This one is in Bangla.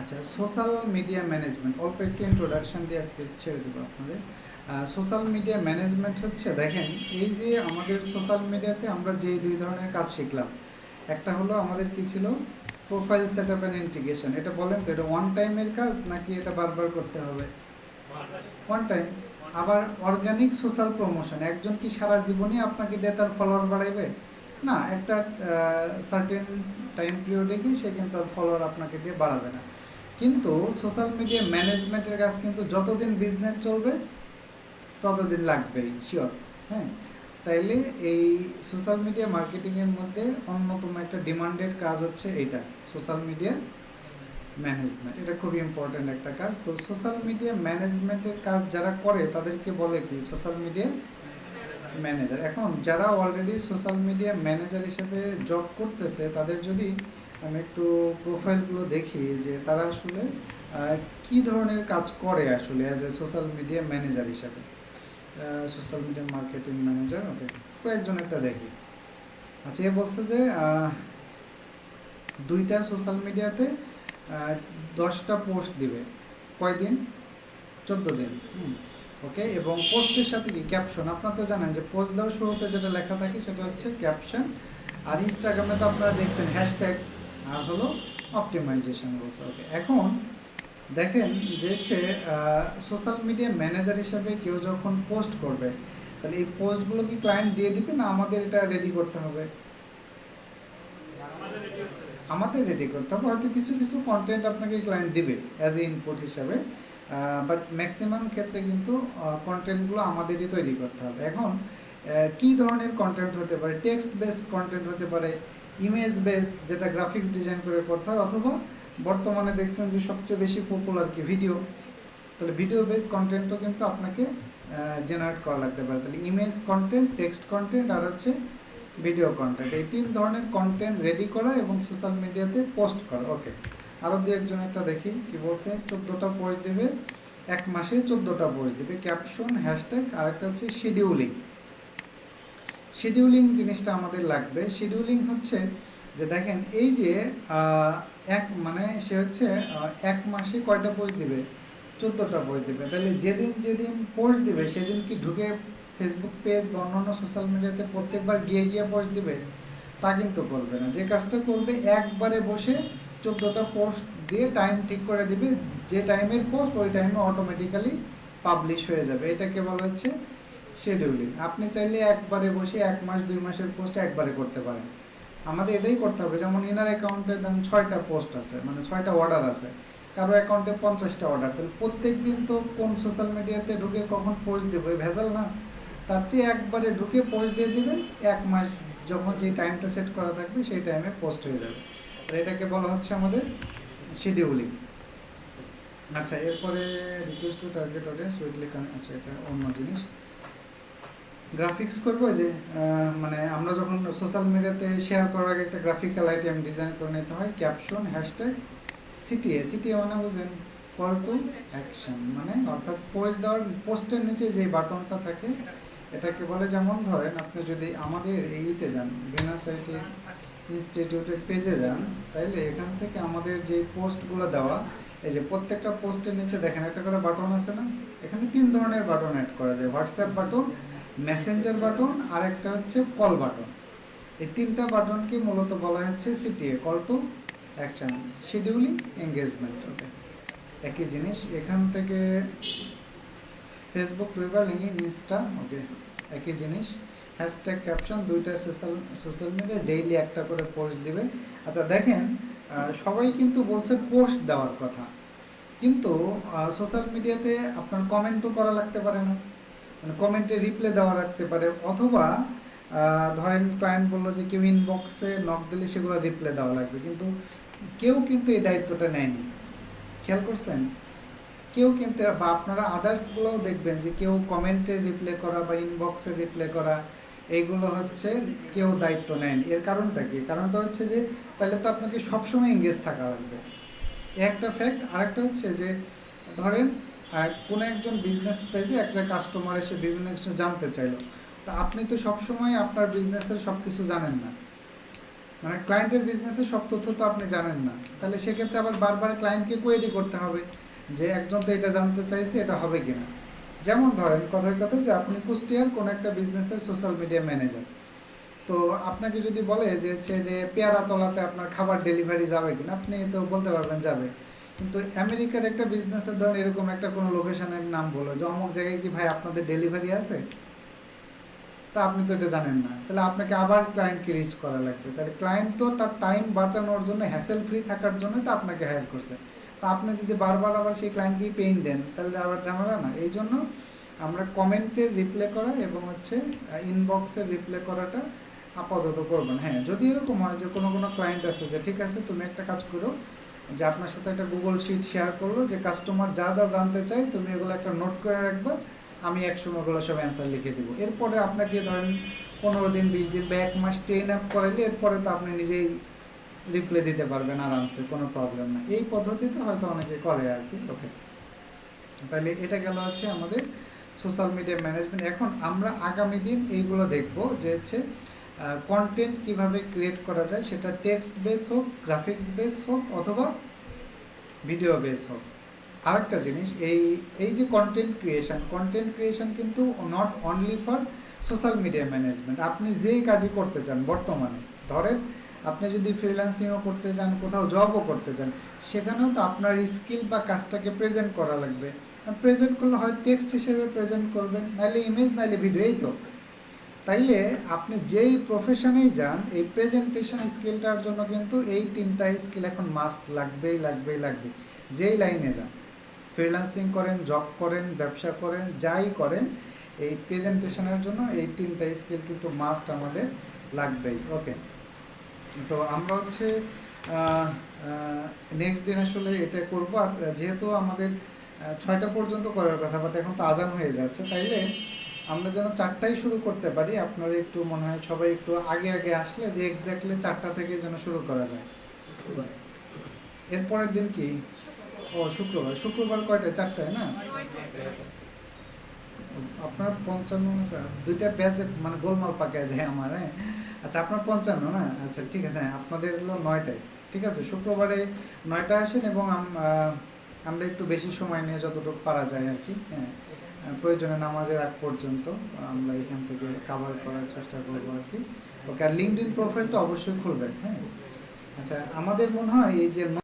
আচ্ছা, সোশ্যাল মিডিয়া ম্যানেজমেন্ট অল্প একটু ইন্ট্রোডাকশন দিয়ে আজকে ছেড়ে দেবো আপনাদের। সোশ্যাল মিডিয়া ম্যানেজমেন্ট হচ্ছে, দেখেন এই যে আমাদের সোশ্যাল মিডিয়াতে আমরা যে দুই ধরনের কাজ শিখলাম, একটা হলো আমাদের কি ছিল, profile set up and integration. এটা বলেন তো, এটা ওয়ান টাইমের কাজ নাকি এটা বারবার করতে হবে? One time. আবার অর্গানিক সোশ্যাল প্রমোশন, একজন কি সারা জীবনই আপনাকে দিয়ে তার ফলোয়ার বাড়াইবে? না, একটা সার্টেন টাইম পিরিয়ডে গিয়ে সে কিন্তু তার ফলোয়ার আপনাকে দিয়ে বাড়াবে না। কিন্তু সোশ্যাল মিডিয়া ম্যানেজমেন্টের কাজ কিন্তু যতদিন বিজনেস চলবে ততদিন লাগবেই, শিওর। হ্যাঁ, তাইলে এই সোশ্যাল মিডিয়া মার্কেটিংয়ের মধ্যে অন্যতম একটা ডিমান্ডেড কাজ হচ্ছে এইটা, সোশ্যাল মিডিয়া ম্যানেজমেন্ট। এটা খুবই ইম্পর্ট্যান্ট একটা কাজ। তো সোশ্যাল মিডিয়া ম্যানেজমেন্টের কাজ যারা করে তাদেরকে বলে কি, সোশ্যাল মিডিয়া ম্যানেজার। এখন যারা অলরেডি সোশ্যাল মিডিয়া ম্যানেজার হিসেবে জব করতেছে, তাদের যদি আমি একটু প্রোফাইলগুলো দেখি যে তারা আসলে কি ধরনের কাজ করে আসলে as a social media manager হিসাবে। সোশ্যাল মিডিয়া মার্কেটিং ম্যানেজার, ওকে, কয়েকজন একটা দেখি। আচ্ছা, এ বলছে যে দুইটা সোশ্যাল মিডিয়াতে 10টা পোস্ট দিবে, কয়দিন? 14 দিন। ওকে, এবং পোস্টের সাথে কি ক্যাপশন? আপনারা তো জানেন যে পোস্ট দেওয়ার শুরুতে যেটা লেখা থাকে সেটা হচ্ছে ক্যাপশন। আর ইনস্টাগ্রামে তো আপনারা দেখছেন হ্যাশট্যাগ আর হলো অপটিমাইজেশন বলছে। ওকে, এখন দেখেন যে সোশ্যাল মিডিয়া ম্যানেজার হিসাবে কেউ যখন পোস্ট করবে, তাহলে এই পোস্টগুলো কি ক্লায়েন্ট দিয়ে দিবে না আমাদের এটা রেডি করতে হবে? আমাদের রেডি করতে হবে। হয়তো কিছু কিছু কন্টেন্ট আপনাকে ক্লায়েন্ট দিবে অ্যাজ এ ইনপুট হিসাবে, বাট ম্যাক্সিমাম ক্ষেত্রে কিন্তু কন্টেন্টগুলো আমাদেরই তৈরি করতে হবে। এখন কি ধরনের কন্টেন্ট হতে পারে? টেক্সট বেস কন্টেন্ট হতে পারে, ইমেজ বেস যেটা গ্রাফিক্স ডিজাইন করে করতে হয়, অথবা বর্তমানে দেখছেন যে সবচেয়ে বেশি পপুলার কি, ভিডিও। তাহলে ভিডিও বেস কন্টেন্টও কিন্তু আপনাকে জেনারেট করা লাগতে পারে। তাহলে ইমেজ কন্টেন্ট, টেক্সট কন্টেন্ট আর হচ্ছে ভিডিও কন্টেন্ট, এই 3 ধরনের কন্টেন্ট রেডি করা এবং সোশ্যাল মিডিয়াতে পোস্ট করা। ওকে, আরও দু একজন একটা দেখি কি বলছে। 14টা পোস্ট দেবে, 1 মাসে 14টা পোস্ট দেবে, ক্যাপশন, হ্যাশট্যাগ, আর একটা হচ্ছে শিডিউলিং। শিডিউলিং জিনিসটা আমাদের লাগবে। শিডিউলিং হচ্ছে যে দেখেন এই যে মানে সে হচ্ছে 1 মাসে কয়টা পোস্ট দিবে? 14টা পোস্ট দিবে। তাহলে যেদিন যেদিন পোস্ট দিবে সেদিন কি ঢুকে ফেসবুক পেজ বা অন্যান্য সোশ্যাল মিডিয়াতে প্রত্যেকবার গিয়ে গিয়ে পোস্ট দিবে? তা কিন্তু করবে না। যে কাজটা করবে, একবারে বসে 14টা পোস্ট দিয়ে টাইম ঠিক করে দিবে, যে টাইমের পোস্ট ওই টাইমে অটোমেটিক্যালি পাবলিশ হয়ে যাবে। এটাকে বলা হচ্ছে শিডিউলিং। আপনি চাইলে একবারে বসে 1 মাস 2 মাসের পোস্ট একবারে করতে পারেন। আমাদের এটাই করতে হবে। যেমন ইনার অ্যাকাউন্টে যেমন 6টা পোস্ট আছে, মানে 6টা অর্ডার আছে, কারো অ্যাকাউন্টে 50টা অর্ডার। তাহলে প্রত্যেক দিন তো কোন সোশ্যাল মিডিয়াতে ঢুকে কখন পোস্ট দেবো, ভেজাল না? তার চেয়ে একবারে ঢুকে পোস্ট দিয়ে দেবেন, 1 মাস যখন যে টাইমটা সেট করা থাকবে সেই টাইমে পোস্ট হয়ে যাবে। আর এটাকে বলা হচ্ছে আমাদের শিডিউলিং। আচ্ছা, এরপরে request to target audience weekly, আচ্ছা এটা অন্য জিনিস। গ্রাফিক্স করবো যে মানে আমরা যখন সোশ্যাল মিডিয়াতে শেয়ার করার আগে একটা গ্রাফিক্যাল আইটেম ডিজাইন করে নিতে হয়, ক্যাপশন, হ্যাশট্যাগ, সিটিএ। সিটিএ মানে বুঝলেন, কল টু অ্যাকশন, মানে অর্থাৎ পোস্ট দেওয়ার পোস্টের নিচে যে বাটনটা থাকে এটাকে বলে। যেমন ধরেন আপনি যদি আমাদের এইতে যান, ভিনাস আইটি ইনস্টিটিউটের পেজে যান, তাইলে এখান থেকে আমাদের যে পোস্টগুলো দেওয়া, এই যে প্রত্যেকটা পোস্টের নিচে দেখেন একটা করে বাটন আছে না? এখানে 3 ধরনের বাটন অ্যাড করা যায়, হোয়াটসঅ্যাপ বাটন, মেসেঞ্জার বাটন, আর একটা হচ্ছে কল বাটন। এই 3টা বাটনকে মূলত বলা হচ্ছে CTA, call to action, scheduling, engagement. Okay, একই জিনিস। এখান থেকে Facebook, Twitter, LinkedIn, Insta, okay, একই জিনিস। হ্যাশট্যাগ, ক্যাপশন, দুইটা সোশ্যাল মিডিয়া ডেইলি একটা করে পোস্ট দিবে। আচ্ছা দেখেন, সবাই কিন্তু বলছে পোস্ট দেওয়ার কথা, কিন্তু সোশ্যাল মিডিয়াতে আপনার কমেন্টও করা লাগতে পারে না, মানে কমেন্টে রিপ্লাই দেওয়া রাখতে পারে, অথবা ধরেন ক্লায়েন্ট বললো যে কেউ ইনবক্সে নক দিলে সেগুলো রিপ্লাই দেওয়া লাগবে, কিন্তু কেউ কিন্তু এই দায়িত্বটা নেয়নি। খেয়াল করছেন? কেউ কিন্তু, বা আপনারা আদার্সগুলোও দেখবেন যে কেউ কমেন্টে রিপ্লাই করা বা ইনবক্সে রিপ্লাই করা, এইগুলো হচ্ছে কেউ দায়িত্ব নেয়নি। এর কারণটা কি? কারণটা হচ্ছে যে তাহলে তো আপনাকে সবসময় এঙ্গেজ থাকা লাগবে, একটা ফ্যাক্ট। আরেকটা হচ্ছে যে ধরেন কোনো একজন বিজনেস পেজে একটা কাস্টমার এসে বিভিন্ন কিছু জানতে চাইলো, তা আপনি তো সবসময় আপনার বিজনেসের সব কিছু জানেন না, মানে ক্লায়েন্টের বিজনেসে সব তথ্য তো আপনি জানেন না, তাহলে সেক্ষেত্রে আবার বারবার ক্লায়েন্টকে কোয়েরি করতে হবে যে একজন তো এটা জানতে চাইছে, এটা হবে কিনা। যেমন ধরেন কথার কথা যে আপনি কুষ্টিয়ার কোনো একটা বিজনেসের সোশ্যাল মিডিয়া ম্যানেজার, তো আপনাকে যদি বলে যে হচ্ছে যে পেয়ারাতলাতে আপনার খাবার ডেলিভারি যাবে কিনা, আপনি তো বলতে পারবেন যাবে। কিন্তু আমেরিকার একটা বিজনেসের ধরেন এরকম একটা কোনো লোকেশনের নাম বলো যে অমুক জায়গায় কি ভাই আপনাদের ডেলিভারি আছে, তা আপনি তো এটা জানেন না, তাহলে আপনাকে আবার ক্লায়েন্টকে রিচ করা লাগবে। তাহলে ক্লায়েন্ট তো তার টাইম বাঁচানোর জন্য, হ্যাসেল ফ্রি থাকার জন্য তো আপনাকে হায়ার করছে। তো আপনি যদি বারবার আবার সেই ক্লায়েন্টকেই পেইন দেন, তাহলে আবার ঝামেলা না। এই জন্য আমরা কমেন্টের রিপ্লাই করা এবং হচ্ছে ইনবক্সের রিপ্লাই করাটা আপাতত করবেন। হ্যাঁ, যদি এরকম হয় যে কোনো কোনো ক্লায়েন্ট আছে যে ঠিক আছে তুমি একটা কাজ করো, যে আপনার সাথে একটা গুগল শিট শেয়ার করলো যে কাস্টমার যা যা জানতে চাই তুমি এগুলো একটা নোট করে রাখবা, আমি একসময় ওগুলো সব অ্যান্সার লিখে দেবো। এরপরে আপনাকে ধরেন 15 দিন 20 দিন বা 1 মাস ট্রেন আপ করাইলে এরপরে তো আপনি নিজেই রিপ্লাই দিতে পারবেন আরামসে, কোনো প্রবলেম না। এই পদ্ধতিতে হয়তো অনেকে করে আর কি। ওকে, তাহলে এটা গেল হচ্ছে আমাদের সোশ্যাল মিডিয়া ম্যানেজমেন্ট। এখন আমরা আগামী দিন এইগুলো দেখব যে হচ্ছে কন্টেন্ট কিভাবে ক্রিয়েট করা যায়, সেটা টেক্সট বেস হোক, গ্রাফিক্স বেস হোক, অথবা ভিডিও বেস হোক। আরেকটা জিনিস, এই যে কন্টেন্ট ক্রিয়েশন কিন্তু not only for social media management. আপনি যেই কাজই করতে চান বর্তমানে, ধরেন আপনি যদি ফ্রিল্যান্সিংও করতে চান, কোথাও জবও করতে চান, সেখানেও তো আপনার স্কিল বা কাজটাকে প্রেজেন্ট করা লাগবে। প্রেজেন্ট করলে হয় টেক্সট হিসেবে প্রেজেন্ট করবেন, নাইলে ইমেজ, নাইলে ভিডিও, এই তো। তাইলে আপনি যেই প্রফেশনেই যান, এই প্রেজেন্টেশন স্কিলটার জন্য কিন্তু এই 3টা স্কিল এখন মাস্ট লাগবেই লাগবেই লাগবে। যেই লাইনে যান, ফ্রিল্যান্সিং করেন, জব করেন, ব্যবসা করেন, যাই করেন, এই প্রেজেন্টেশনের জন্য এই 3টা স্কিল কিন্তু মাস্ট আমাদের লাগবেই। ওকে, তো আমরা হচ্ছে নেক্সট দিন আসলে এটা করবো। আর যেহেতু আমাদের 6টা পর্যন্ত করার কথা, বাট এখন তো আজান হয়ে যাচ্ছে, তাইলে আমরা যেন 4টায় শুরু করতে পারি। আপনারা একটু মনে হয় সবাই একটু আগে আগে আসলে যে এক্স্যাক্টলি 4টা থেকে যেন শুরু করা যায়। এরপরের দিন কি? ও শুক্রবার। শুক্রবার কয়টায়? 4টায় না? আপনার 55 না স্যার? 2টা ব্যাচে মানে গোলমাল পাকায় যায় আমার। হ্যাঁ, আচ্ছা, আপনার 55 না? আচ্ছা ঠিক আছে। হ্যাঁ, আপনাদের হলো 9টায়। ঠিক আছে, শুক্রবারে 9টায় আসেন এবং আমরা একটু বেশি সময় নিয়ে যতটুকু পারা যায় আর কি। হ্যাঁ, প্রয়োজনে নামাজের আগ পর্যন্ত আমরা এখান থেকে কভার করার চেষ্টা করবো আর কি। ওকে, আর লিঙ্কডইন প্রোফাইলটা অবশ্যই খুলবেন। হ্যাঁ, আচ্ছা, আমাদের মনে হয় এই যে